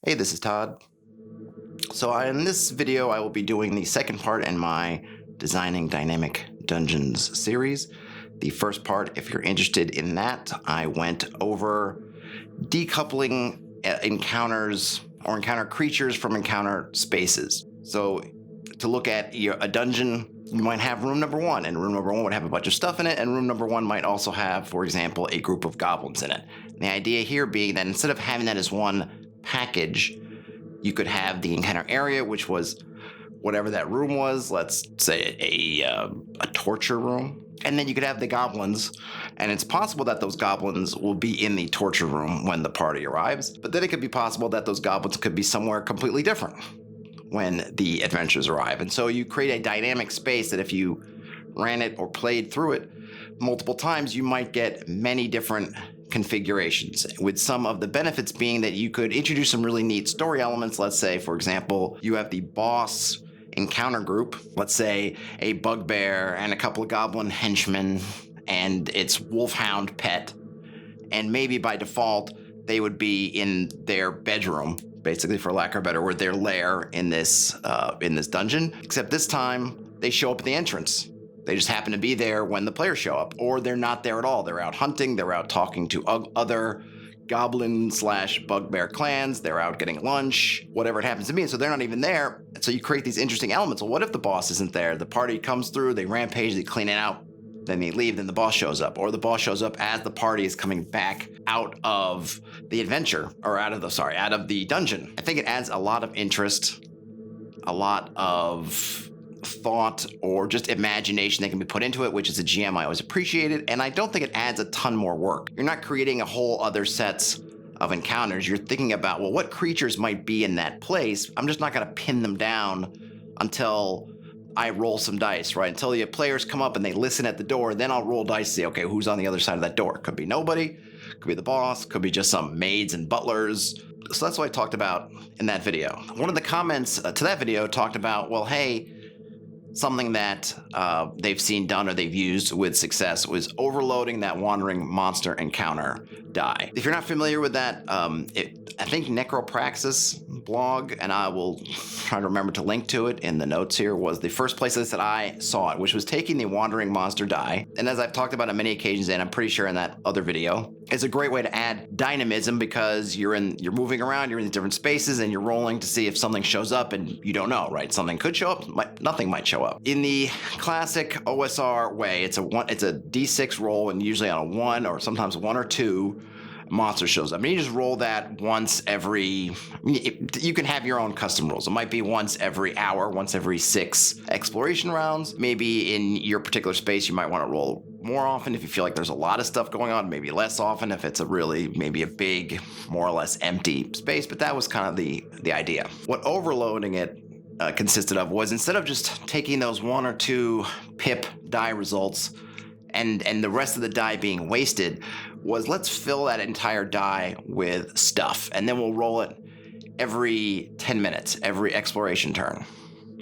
Hey, this is Todd. So in this video, I will be doing the second part in my Designing Dynamic Dungeons series. The first part, if you're interested in that, I went over decoupling encounters or encounter creatures from encounter spaces. So to look at a dungeon, you might have room number one, and room number one would have a bunch of stuff in it, and room number one might also have, for example, a group of goblins in it. And the idea here being that instead of having that as one package, you could have the encounter area, which was whatever that room was, let's say a torture room. And then you could have the goblins, and it's possible that those goblins will be in the torture room when the party arrives, but then it could be possible that those goblins could be somewhere completely different when the adventurers arrive. And so you create a dynamic space that if you ran it or played through it multiple times, you might get many different configurations, with some of the benefits being that you could introduce some really neat story elements. Let's say, for example, you have the boss encounter group, let's say a bugbear and a couple of goblin henchmen and its wolfhound pet, and maybe by default they would be in their bedroom, basically, for lack of a better word, their lair in this dungeon, except this time they show up at the entrance. They just happen to be there when the players show up, or they're not there at all. They're out hunting, they're out talking to other goblin/bugbear clans, they're out getting lunch, whatever it happens to be, and so they're not even there. And so you create these interesting elements. Well, what if the boss isn't there? The party comes through, they rampage, they clean it out, then they leave, then the boss shows up, or the boss shows up as the party is coming back out of the adventure, or out of the dungeon. I think it adds a lot of interest, a lot of thought, or just imagination that can be put into it, which as a GM I always appreciate it, and I don't think it adds a ton more work. You're not creating a whole other sets of encounters. You're thinking about, well, what creatures might be in that place? I'm just not going to pin them down until I roll some dice, right? Until the players come up and they listen at the door, then I'll roll dice to say, okay, who's on the other side of that door? Could be nobody, could be the boss, could be just some maids and butlers. So that's what I talked about in that video. One of the comments to that video talked about, well, hey, something that they've seen done or they've used with success was overloading that wandering monster encounter die. If you're not familiar with that, I think Necropraxis blog, and I will try to remember to link to it in the notes here, was the first place that I saw it, which was taking the wandering monster die. And as I've talked about on many occasions, and I'm pretty sure in that other video, it's a great way to add dynamism, because you're moving around, you're in different spaces, and you're rolling to see if something shows up, and you don't know, right? Something could show up, nothing might show up. In the classic OSR way, it's a D6 roll, and usually on a 1 or sometimes 1 or 2, monster shows up. I mean, you just roll that once every, you can have your own custom rules. It might be once every hour, once every 6 exploration rounds. Maybe in your particular space, you might want to roll more often if you feel like there's a lot of stuff going on, maybe less often if it's maybe a big, more or less empty space, but that was kind of the idea. What overloading it consisted of was, instead of just taking those 1 or 2 pip die results and the rest of the die being wasted, was let's fill that entire die with stuff, and then we'll roll it every 10 minutes, every exploration turn.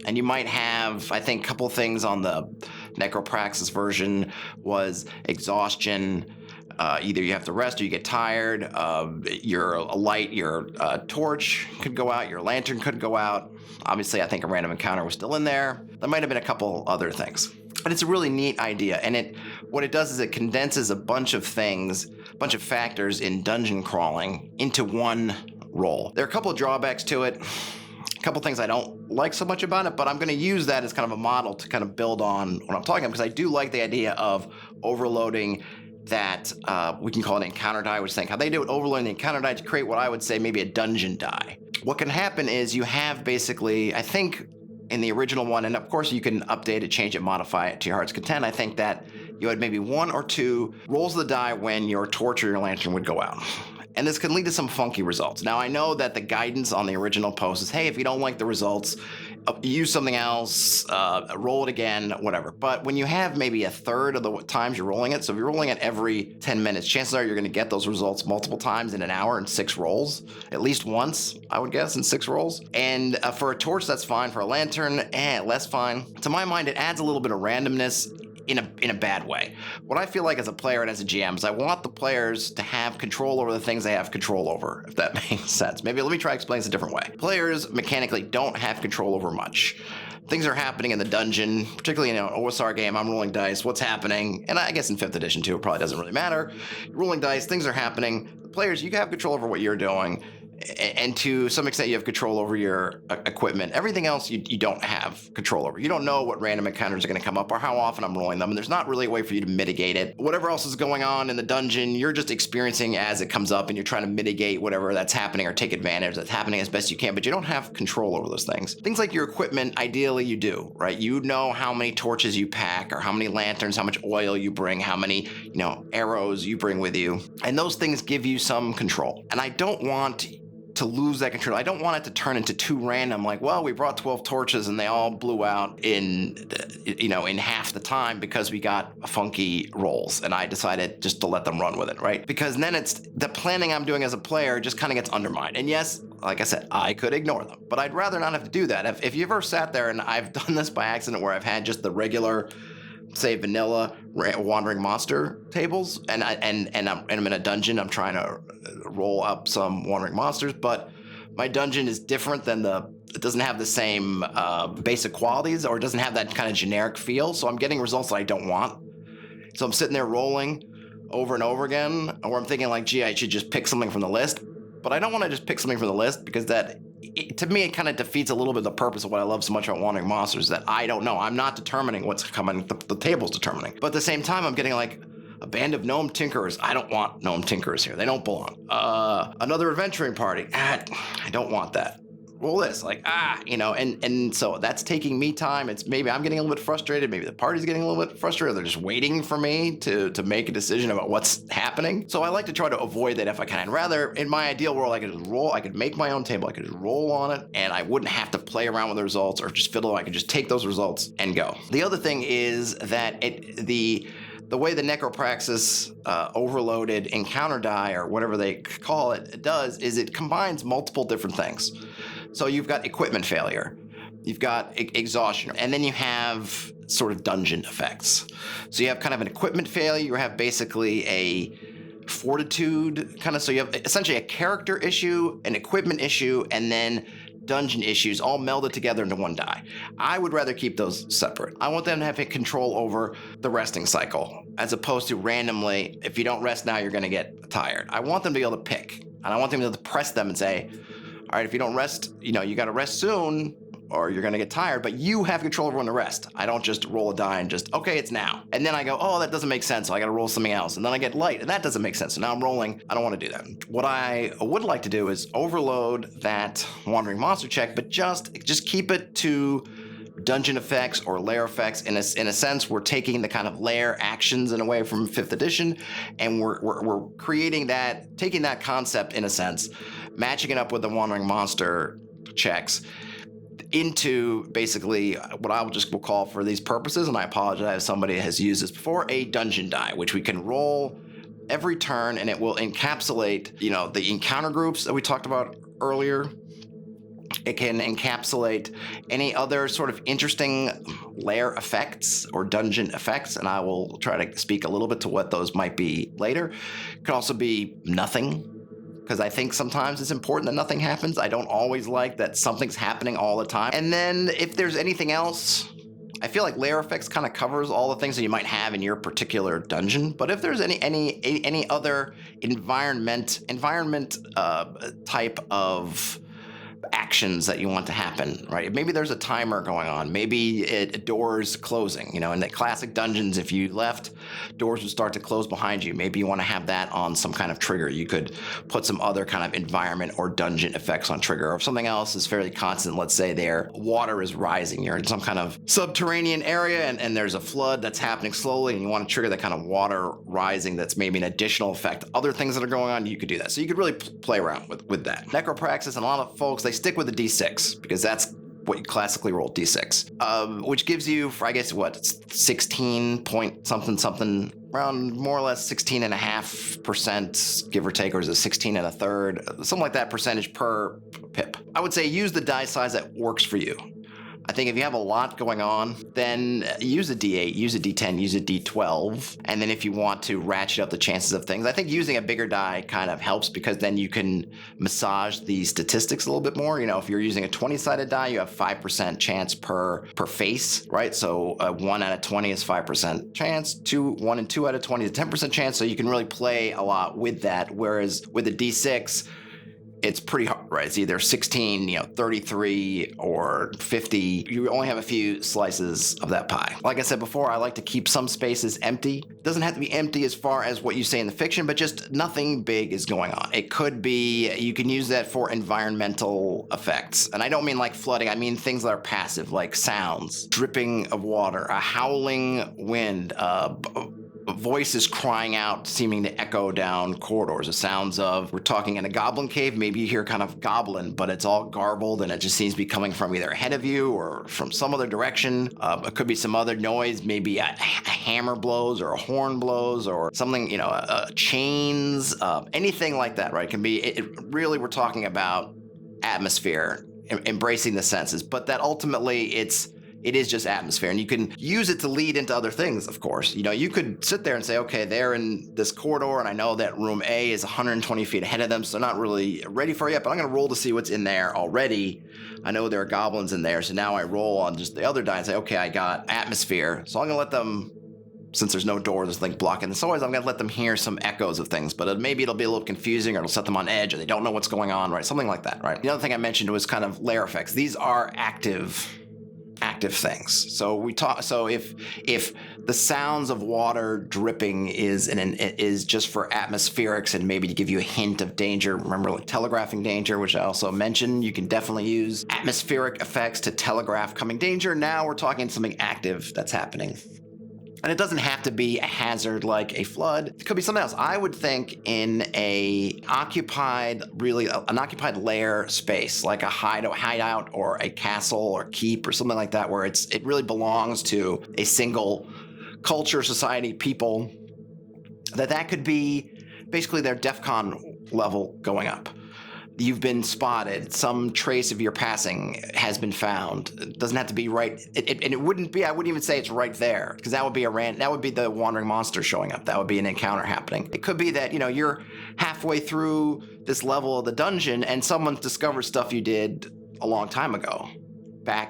And you might have, I think, a couple things on the Necropraxis version was exhaustion. Either you have to rest or you get tired. Your torch could go out, your lantern could go out. Obviously, I think a random encounter was still in there. There might have been a couple other things. But it's a really neat idea, and what it does is it condenses a bunch of factors in dungeon crawling into one roll. There are a couple of drawbacks to it, a couple things I don't like so much about it, but I'm going to use that as kind of a model to kind of build on what I'm talking about, because I do like the idea of overloading that, we can call it encounter die, which is how they do it, overloading the encounter die to create what I would say maybe a dungeon die. What can happen is you have basically, I think, in the original one, and of course you can update it, change it, modify it to your heart's content, I think that you had maybe 1 or 2 rolls of the die when your torch or your lantern would go out. And this can lead to some funky results. Now, I know that the guidance on the original post is, hey, if you don't like the results, use something else, roll it again, whatever. But when you have maybe a third of the times you're rolling it, so if you're rolling it every 10 minutes, chances are you're going to get those results multiple times in an hour in 6 rolls, at least once, I would guess, in 6 rolls. And for a torch, that's fine. For a lantern, less fine. To my mind, it adds a little bit of randomness in a bad way. What I feel like as a player and as a GM is I want the players to have control over the things they have control over, if that makes sense. Maybe let me try to explain this a different way. Players mechanically don't have control over much. Things are happening in the dungeon, particularly in an OSR game. I'm rolling dice. What's happening? And I guess in 5th edition too, it probably doesn't really matter. You're rolling dice, things are happening. The players, you have control over what you're doing. And to some extent, you have control over your equipment. Everything else, you don't have control over. You don't know what random encounters are going to come up or how often I'm rolling them. And there's not really a way for you to mitigate it. Whatever else is going on in the dungeon, you're just experiencing as it comes up, and you're trying to mitigate whatever that's happening or take advantage that's happening as best you can. But you don't have control over those things. Things like your equipment, ideally you do, right? You know how many torches you pack, or how many lanterns, how much oil you bring, how many, arrows you bring with you. And those things give you some control. And I don't want to lose that control. I don't want it to turn into too random, like, well, we brought 12 torches and they all blew out in half the time because we got funky rolls, and I decided just to let them run with it, right? Because then it's the planning I'm doing as a player just kind of gets undermined. And yes, like I said, I could ignore them, but I'd rather not have to do that. If you ever sat there, and I've done this by accident where I've had just the regular, say, vanilla wandering monster tables, and I'm in a dungeon. I'm trying to roll up some wandering monsters, but my dungeon is different than it doesn't have the same basic qualities, or it doesn't have that kind of generic feel. So I'm getting results that I don't want. So I'm sitting there rolling over and over again, or I'm thinking like, gee, I should just pick something from the list. But I don't want to just pick something from the list, because to me, it kind of defeats a little bit the purpose of what I love so much about Wandering Monsters, that I don't know. I'm not determining what's coming. The table's determining. But at the same time, I'm getting like a band of gnome tinkerers. I don't want gnome tinkerers here. They don't belong. Another adventuring party. I don't want that. Roll this, and so that's taking me time. It's maybe I'm getting a little bit frustrated. Maybe the party's getting a little bit frustrated. They're just waiting for me to make a decision about what's happening. So I like to try to avoid that if I can. And in my ideal world, I could just roll. I could make my own table. I could just roll on it, and I wouldn't have to play around with the results or just fiddle. I could just take those results and go. The other thing is that the way the Necropraxis overloaded encounter die, or whatever they call it, does is it combines multiple different things. So you've got equipment failure, you've got exhaustion, and then you have sort of dungeon effects. So you have kind of an equipment failure, you have basically a fortitude kind of, so you have essentially a character issue, an equipment issue, and then dungeon issues all melded together into one die. I would rather keep those separate. I want them to have control over the resting cycle, as opposed to randomly, if you don't rest now, you're going to get tired. I want them to be able to pick, and I want them to be able to press them and say, all right, if you don't rest, you got to rest soon, or you're going to get tired, but you have control over when to rest. I don't just roll a die and just, okay, it's now. And then I go, oh, that doesn't make sense, so I got to roll something else. And then I get light, and that doesn't make sense. So now I'm rolling. I don't want to do that. What I would like to do is overload that wandering monster check, but just keep it to dungeon effects or lair effects. In a sense, we're taking the kind of lair actions in a way from 5th edition, and we're creating that, taking that concept in a sense, matching it up with the wandering monster checks into basically what I will call for these purposes, and I apologize if somebody has used this before, a dungeon die, which we can roll every turn, and it will encapsulate, the encounter groups that we talked about earlier. It can encapsulate any other sort of interesting lair effects or dungeon effects, and I will try to speak a little bit to what those might be later. It could also be nothing, because I think sometimes it's important that nothing happens. I don't always like that something's happening all the time. And then if there's anything else, I feel like lair effects kind of covers all the things that you might have in your particular dungeon. But if there's any other environment type of actions that you want to happen, right? Maybe there's a timer going on. Maybe doors closing. In the classic dungeons, if you left, doors would start to close behind you. Maybe you want to have that on some kind of trigger. You could put some other kind of environment or dungeon effects on trigger. Or if something else is fairly constant, let's say their water is rising. You're in some kind of subterranean area and there's a flood that's happening slowly, and you want to trigger that kind of water rising that's maybe an additional effect. Other things that are going on, you could do that. So you could really play around with that. Necropraxis, and a lot of folks, they stick with the D6 because that's what you classically roll, D6, which gives you, I guess, 16 point something, around more or less 16.5%, give or take, or is it 16 and a third, something like that percentage per pip. I would say use the die size that works for you. I think if you have a lot going on, then use a D8, use a D10, use a D12. And then if you want to ratchet up the chances of things, I think using a bigger die kind of helps because then you can massage the statistics a little bit more. If you're using a 20-sided die, you have 5% chance per face, right? So 1 out of 20 is 5% chance, 1 and 2 out of 20 is 10% chance. So you can really play a lot with that. Whereas with a D6, it's pretty hard, right? It's either 16, 33 or 50. You only have a few slices of that pie. Like I said before, I like to keep some spaces empty. It doesn't have to be empty as far as what you say in the fiction, but just nothing big is going on. It could be, you can use that for environmental effects. And I don't mean like flooding, I mean things that are passive, like sounds, dripping of water, a howling wind, voices crying out, seeming to echo down corridors. The sounds of, we're talking in a goblin cave, maybe you hear kind of goblin, but it's all garbled and it just seems to be coming from either ahead of you or from some other direction. It could be some other noise, maybe a hammer blows or a horn blows or something, chains, anything like that, right? It can be, really, we're talking about atmosphere, embracing the senses, but that ultimately it is just atmosphere, and you can use it to lead into other things, of course. You could sit there and say, okay, they're in this corridor, and I know that room A is 120 feet ahead of them, so they're not really ready for it yet, but I'm going to roll to see what's in there already. I know there are goblins in there, so now I roll on just the other die and say, okay, I got atmosphere, so I'm going to let them, since there's no door, there's like blocking the noise, I'm going to let them hear some echoes of things, but maybe it'll be a little confusing or it'll set them on edge or they don't know what's going on, right? Something like that, right? The other thing I mentioned was kind of layer effects. These are active things. So if the sounds of water dripping is just for atmospherics and maybe to give you a hint of danger, remember like telegraphing danger, which I also mentioned, you can definitely use atmospheric effects to telegraph coming danger. Now we're talking something active that's happening. And it doesn't have to be a hazard like a flood. It could be something else. I would think in an occupied lair space, like a hideout or a castle or keep or something like that, where it really belongs to a single culture, society, people, that could be basically their DEFCON level going up. You've been spotted. Some trace of your passing has been found. It doesn't have to be right. It wouldn't be. I wouldn't even say it's right there because that would be that would be the wandering monster showing up. That would be an encounter happening. It could be that you're halfway through this level of the dungeon and someone discovers stuff you did a long time ago.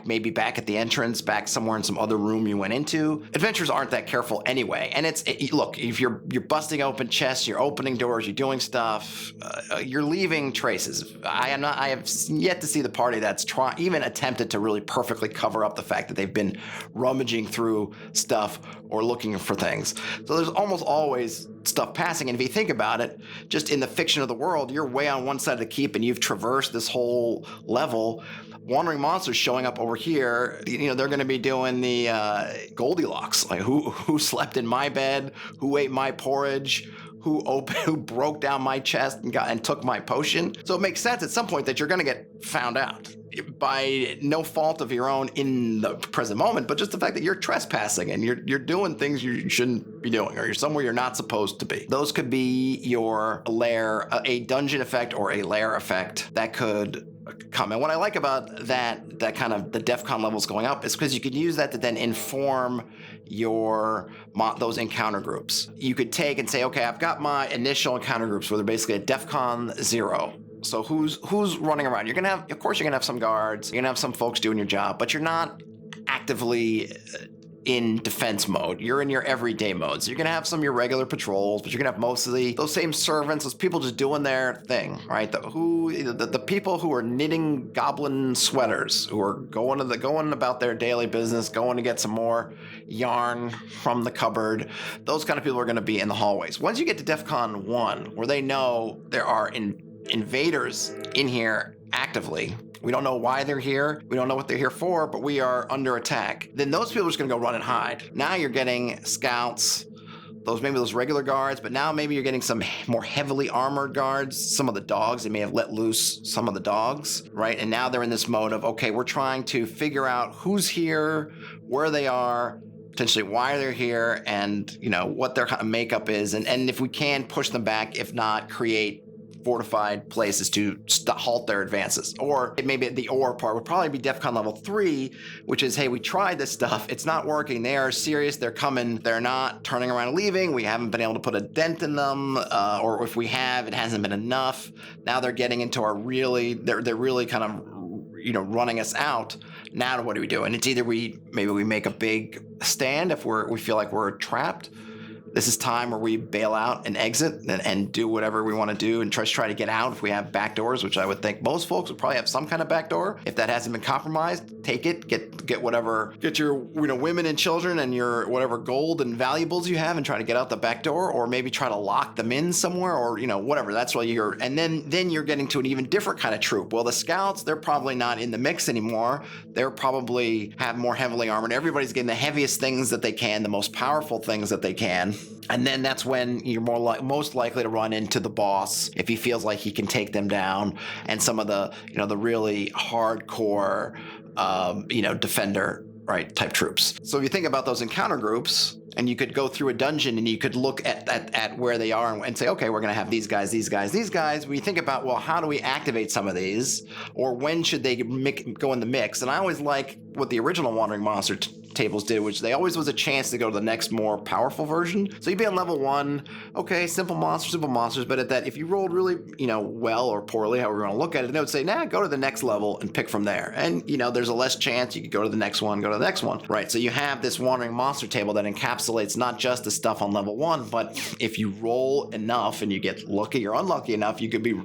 Maybe back at the entrance, back somewhere in some other room you went into. Adventurers aren't that careful anyway. And look, if you're busting open chests, you're opening doors, you're doing stuff, you're leaving traces. I have yet to see the party that's even attempted to really perfectly cover up the fact that they've been rummaging through stuff or looking for things. So there's almost always stuff passing. And if you think about it, just in the fiction of the world, you're way on one side of the keep and you've traversed this whole level. Wandering monsters showing up over here, they're going to be doing the Goldilocks, like who slept in my bed, who ate my porridge, who broke down my chest and took my potion. So it makes sense at some point that you're going to get found out by no fault of your own in the present moment, but just the fact that you're trespassing and you're doing things you shouldn't be doing, or you're somewhere you're not supposed to be. Those could be your lair, a dungeon effect or a lair effect that could come. And what I like about that kind of the DEFCON levels going up is because you could use that to then inform those encounter groups. You could take and say, okay, I've got my initial encounter groups where they're basically a DEFCON 0. So who's running around? You're gonna have some guards, you're gonna have some folks doing your job, but you're not actively in defense mode. You're in your everyday mode. So you're going to have some of your regular patrols, but you're going to have mostly those same servants, those people just doing their thing, right? The people who are knitting goblin sweaters, who are going about their daily business, going to get some more yarn from the cupboard. Those kind of people are going to be in the hallways. Once you get to DEFCON 1, where they know there are invaders in here actively, we don't know why they're here, we don't know what they're here for, but we are under attack, then those people are just going to go run and hide. Now you're getting scouts, those regular guards, but now maybe you're getting some more heavily armored guards, some of the dogs. They may have let loose some of the dogs, right? And now they're in this mode of, okay, we're trying to figure out who's here, where they are, potentially why they're here, and what their kind of makeup is, and if we can push them back, if not, create fortified places to halt their advances. Or maybe the or part would probably be DEFCON level 3, which is, hey, we tried this stuff, it's not working, they are serious, they're coming, they're not turning around and leaving, we haven't been able to put a dent in them, or if we have, it hasn't been enough. Now they're getting into our they're really kind of running us out. Now what do we do? And it's either maybe we make a big stand if we feel like we're trapped. This is time where we bail out and exit and do whatever we want to do and try to get out if we have back doors, which I would think most folks would probably have some kind of back door. If that hasn't been compromised, take it, get whatever, get your women and children and your whatever gold and valuables you have and try to get out the back door, or maybe try to lock them in somewhere, or whatever. That's what and then you're getting to an even different kind of troop. Well, the scouts, they're probably not in the mix anymore. They're probably have more heavily armored. Everybody's getting the heaviest things that they can, the most powerful things that they can. And then that's when you're most likely to run into the boss if he feels like he can take them down, and some of the the really hardcore defender type troops. So if you think about those encounter groups, and you could go through a dungeon and you could look at where they are and say, okay, we're going to have these guys, these guys, these guys. When you think about, well, how do we activate some of these, or when should they go in the mix? And I always like what the original Wandering Monster tables did, which they always was a chance to go to the next more powerful version. So you'd be on level 1, okay, simple monsters, but at that, if you rolled really, well or poorly, however you want to look at it, they would say, nah, go to the next level and pick from there. And, there's a less chance you could go to the next one, right? So you have this Wandering Monster table that encapsulates not just the stuff on level 1, but if you roll enough and you get lucky or unlucky enough, you could be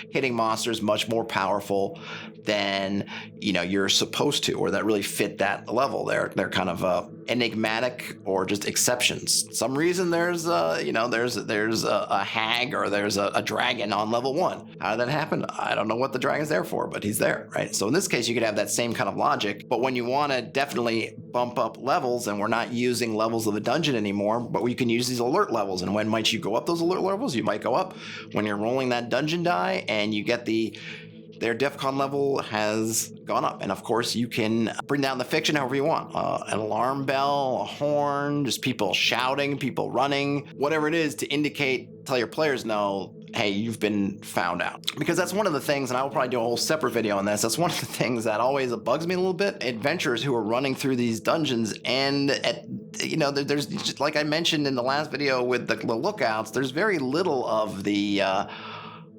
hitting monsters much more powerful than you're supposed to, or that really fit that level. They're kind of enigmatic or just exceptions. Some reason there's a hag or there's a dragon on level 1. How did that happen? I don't know what the dragon's there for, but he's there, right? So in this case, you could have that same kind of logic, but when you want to definitely bump up levels, and we're not using levels of a dungeon anymore, but we can use these alert levels. And when might you go up those alert levels? You might go up when you're rolling that dungeon die and you get their DEFCON level has gone up. And of course, you can bring down the fiction however you want. An alarm bell, a horn, just people shouting, people running, whatever it is to tell your players know, hey, you've been found out. Because that's one of the things, and I will probably do a whole separate video on this, that's one of the things that always bugs me a little bit. Adventurers who are running through these dungeons and there's just, like I mentioned in the last video with the lookouts, there's very little of the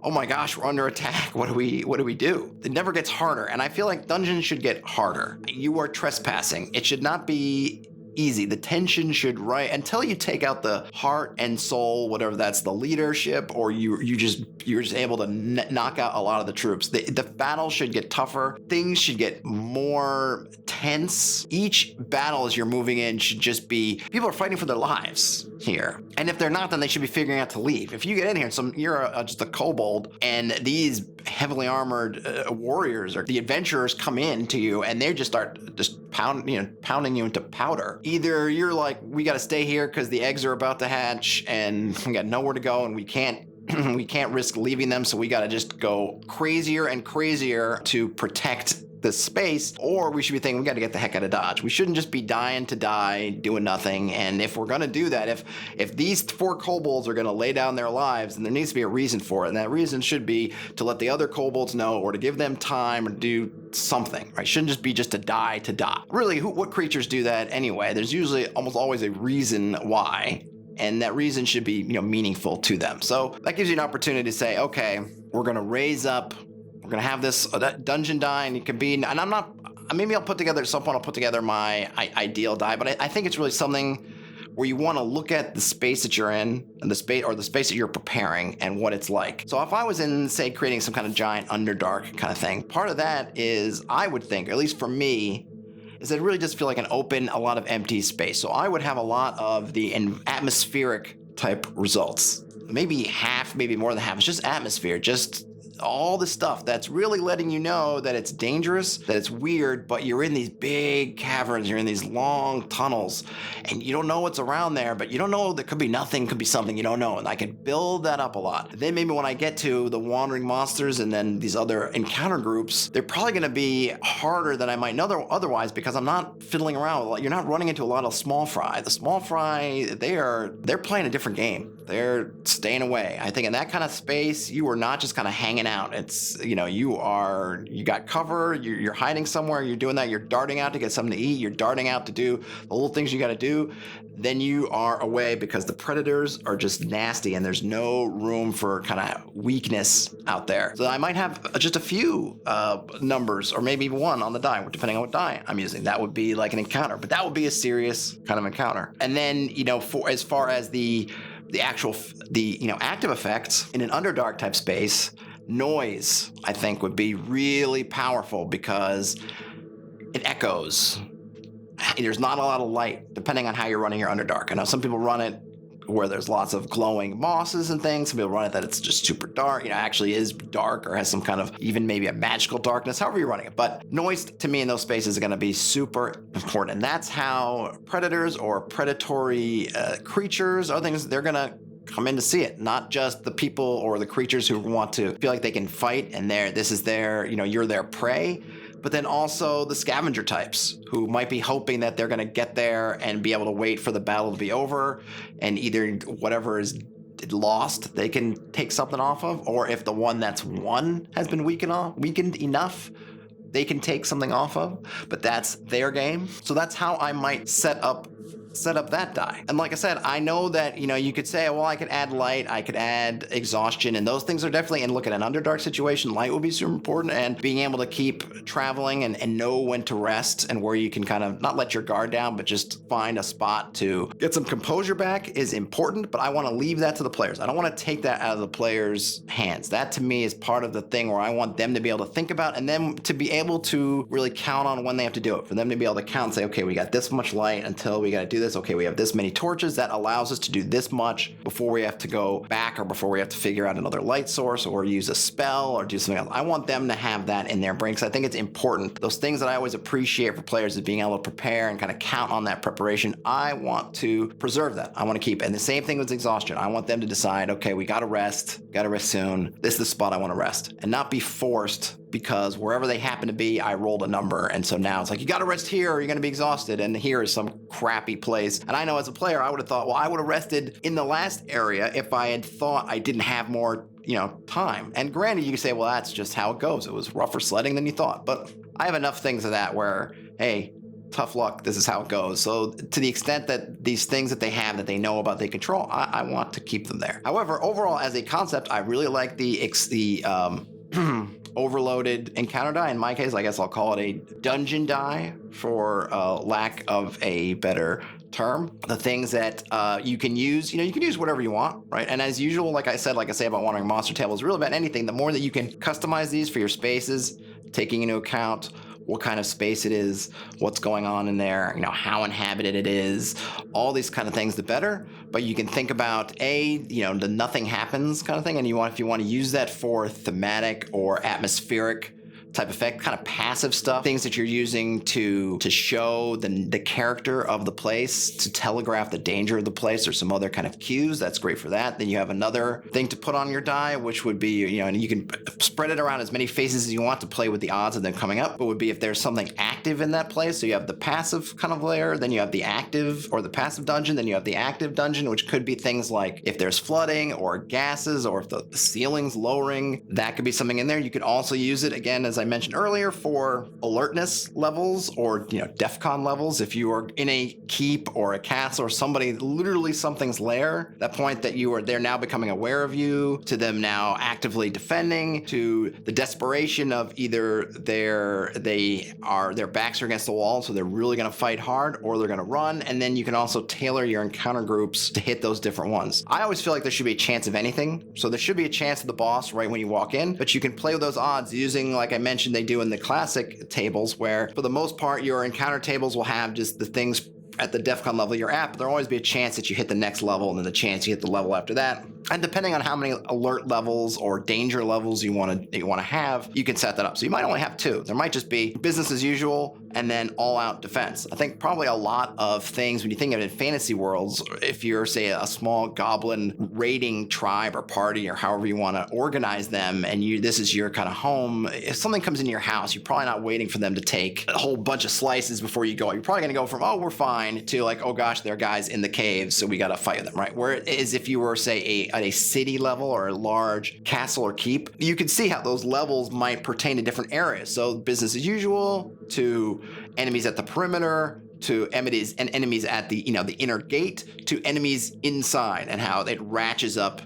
oh my gosh, we're under attack. What do we do? It never gets harder. And I feel like dungeons should get harder. You are trespassing. It should not be easy. The tension should until you take out the heart and soul, whatever that's the leadership, or you're just able to knock out a lot of the troops. The battle should get tougher. Things should get more tense. Each battle as you're moving in should just be, people are fighting for their lives here. And if they're not, then they should be figuring out to leave. If you get in here and you're just a kobold, and these heavily armored warriors or the adventurers come in to you and they just start pounding you into powder. Either you're like, we got to stay here because the eggs are about to hatch and we got nowhere to go and we can't risk leaving them, so we got to just go crazier and crazier to protect the space, or we should be thinking we got to get the heck out of Dodge. We shouldn't just be dying to die doing nothing. And if we're going to do that, if these 4 kobolds are going to lay down their lives, then there needs to be a reason for it, and that reason should be to let the other kobolds know, or to give them time, or do something, right? Shouldn't just be just to die to die. Really, what creatures do that anyway? There's usually almost always a reason why, and that reason should be meaningful to them. So that gives you an opportunity to say, okay, we're going to raise up. We're going to have this dungeon die, and it can be, and I'm not, maybe I'll put together, at some point I'll put together my ideal die, but I think it's really something where you want to look at the space that you're in, and the space that you're preparing, and what it's like. So if I was in, say, creating some kind of giant Underdark kind of thing, part of that is, I would think, or at least for me, is that it really does feel like an open, a lot of empty space. So I would have a lot of the atmospheric type results. Maybe half, maybe more than half. It's just atmosphere, just all the stuff that's really letting you know that it's dangerous, that it's weird, but you're in these big caverns, you're in these long tunnels, and you don't know what's around there, but you don't know, there could be nothing, could be something, you don't know, and I can build that up a lot. Then maybe when I get to the wandering monsters and then these other encounter groups, they're probably going to be harder than I might know otherwise, because I'm not fiddling around with, you're not running into a lot of small fry. The small fry, they're playing a different game. they're staying away. I think in that kind of space, you are not just kind of hanging out. It's, you got cover, you're hiding somewhere, you're doing that, you're darting out to get something to eat, you're darting out to do the little things you got to do. Then you are away because the predators are just nasty and there's no room for kind of weakness out there. So I might have just a few numbers or maybe even one on the die, depending on what die I'm using. That would be like an encounter, but that would be a serious kind of encounter. And then, for as far as the actual active effects in an Underdark type space, noise I think would be really powerful because it echoes. There's not a lot of light depending on how you're running your Underdark. I know some people run it where there's lots of glowing mosses and things. Some people run it that it's just super dark, actually is dark or has some kind of even maybe a magical darkness, however you're running it. But noise to me in those spaces is going to be super important. And that's how predators or predatory creatures, other things, they're going to come in to see it, not just the people or the creatures who want to feel like they can fight and you're their prey, but then also the scavenger types who might be hoping that they're going to get there and be able to wait for the battle to be over, and either whatever is lost they can take something off of, or if the one that's won has been weakened enough, they can take something off of, but that's their game. So that's how I might set up that die. And like I said, I know that, you could say, well, I could add light, I could add exhaustion, and those things are definitely, and look at an Underdark situation, light will be super important, and being able to keep traveling and know when to rest and where you can kind of not let your guard down, but just find a spot to get some composure back is important, but I want to leave that to the players. I don't want to take that out of the players' hands. That to me is part of the thing where I want them to be able to think about and then to be able to really count on when they have to do it, for them to be able to count and say, okay, we got this much light until we got to do this. Okay, we have this many torches. That allows us to do this much before we have to go back or before we have to figure out another light source or use a spell or do something else. I want them to have that in their brain because I think it's important. Those things that I always appreciate for players is being able to prepare and kind of count on that preparation. I want to preserve that. I want to keep it. And the same thing with exhaustion. I want them to decide, okay, we got to rest soon. This is the spot I want to rest, and not be forced because wherever they happen to be, I rolled a number. And so now it's like, you got to rest here or you're going to be exhausted. And here is some crappy place. And I know as a player, I would have thought, well, I would have rested in the last area if I had thought I didn't have more, time. And granted, you can say, well, that's just how it goes. It was rougher sledding than you thought. But I have enough things of that where, hey, tough luck, this is how it goes. So to the extent that these things that they have that they know about, they control, I want to keep them there. However, overall, as a concept, I really like the overloaded encounter die. In my case, I guess I'll call it a dungeon die for lack of a better term. The things that you can use, you can use whatever you want, right? And as usual, like I say about Wandering Monster Tables, really about anything, the more that you can customize these for your spaces, taking into account what kind of space it is, what's going on in there, how inhabited it is, all these kind of things, the better. But you can think about the nothing happens kind of thing. And if you want to use that for thematic or atmospheric type effect, kind of passive stuff, things that you're using to show the character of the place, to telegraph the danger of the place or some other kind of cues, that's great for that. Then you have another thing to put on your die, which would be, and you can spread it around as many faces as you want to play with the odds of them coming up, but would be if there's something active in that place. So you have the passive kind of layer, then you have the active or the passive dungeon, then you have the active dungeon, which could be things like if there's flooding or gases or if the ceiling's lowering, that could be something in there. You could also use it, again, as I mentioned earlier, for alertness levels or DEFCON levels. If you are in a keep or a castle or something's lair, that point that they're now becoming aware of you, to them now actively defending, to the desperation of either their backs are against the wall, so they're really going to fight hard, or they're going to run. And then you can also tailor your encounter groups to hit those different ones. I always feel like there should be a chance of anything. So there should be a chance of the boss right when you walk in, but you can play with those odds using, like I mentioned, they do in the classic tables, where for the most part your encounter tables will have just the things at the DEFCON level you're at, but there'll always be a chance that you hit the next level and then the chance you hit the level after that. And depending on how many alert levels or danger levels you want to have, you can set that up. So you might only have two. There might just be business as usual and then all out defense. I think probably a lot of things when you think of it in fantasy worlds, if you're, say, a small goblin raiding tribe or party or however you want to organize them, and this is your kind of home, if something comes into your house, you're probably not waiting for them to take a whole bunch of slices before you go. You're probably going to go from, oh, we're fine, to like, oh gosh, there are guys in the caves, so we got to fight them, right? Whereas if you were, say, at a city level or a large castle or keep, you can see how those levels might pertain to different areas. So business as usual to enemies at the perimeter, to enemies at the the inner gate, to enemies inside, and how it ratchets up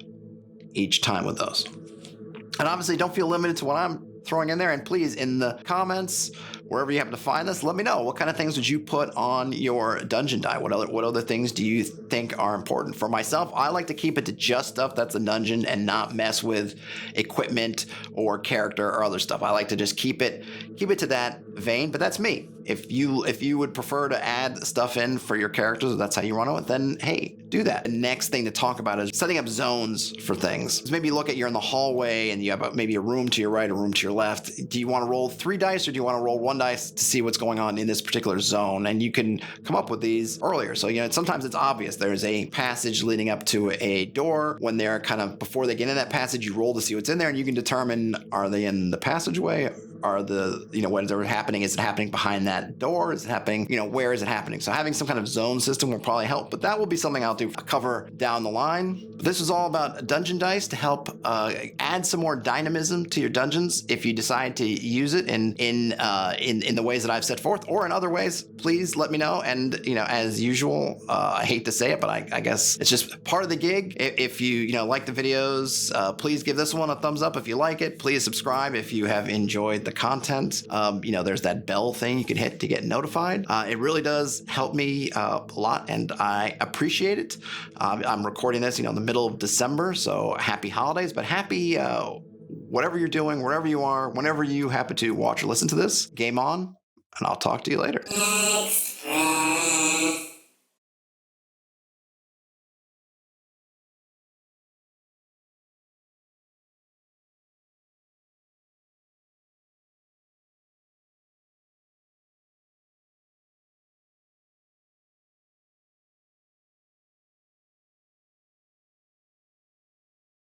each time with those. And obviously, don't feel limited to what I'm throwing in there. And please, in the comments, wherever you happen to find this, let me know what kind of things would you put on your dungeon die. What other things do you think are important? For myself, I like to keep it to just stuff that's a dungeon and not mess with equipment or character or other stuff. I like to just keep it to that vein. But that's me. If you would prefer to add stuff in for your characters, if that's how you run it, then hey, do that. The next thing to talk about is setting up zones for things. So maybe look at, you're in the hallway and you have maybe a room to your right, a room to your left. Do you want to roll 3 dice or do you want to roll 1 dice to see what's going on in this particular zone? And you can come up with these earlier. So, sometimes it's obvious. There's a passage leading up to a door. When they're kind of, before they get in that passage, you roll to see what's in there and you can determine, are they in the passageway? Are whatever happening, is it happening behind that door? Is it happening, where is it happening? So having some kind of zone system will probably help, but that will be something I'll cover down the line. But this is all about dungeon dice to help add some more dynamism to your dungeons if you decide to use it in the ways that I've set forth, or in other ways. Please let me know. And as usual, I hate to say it, but I guess it's just part of the gig. If you like the videos, please give this one a thumbs up if you like it. Please subscribe if you have enjoyed the content. There's that bell thing you can hit to get notified. It really does help me a lot, and I appreciate it. I'm recording this, in the middle of December, so happy holidays, but happy whatever you're doing, wherever you are, whenever you happen to watch or listen to this. Game on, and I'll talk to you later.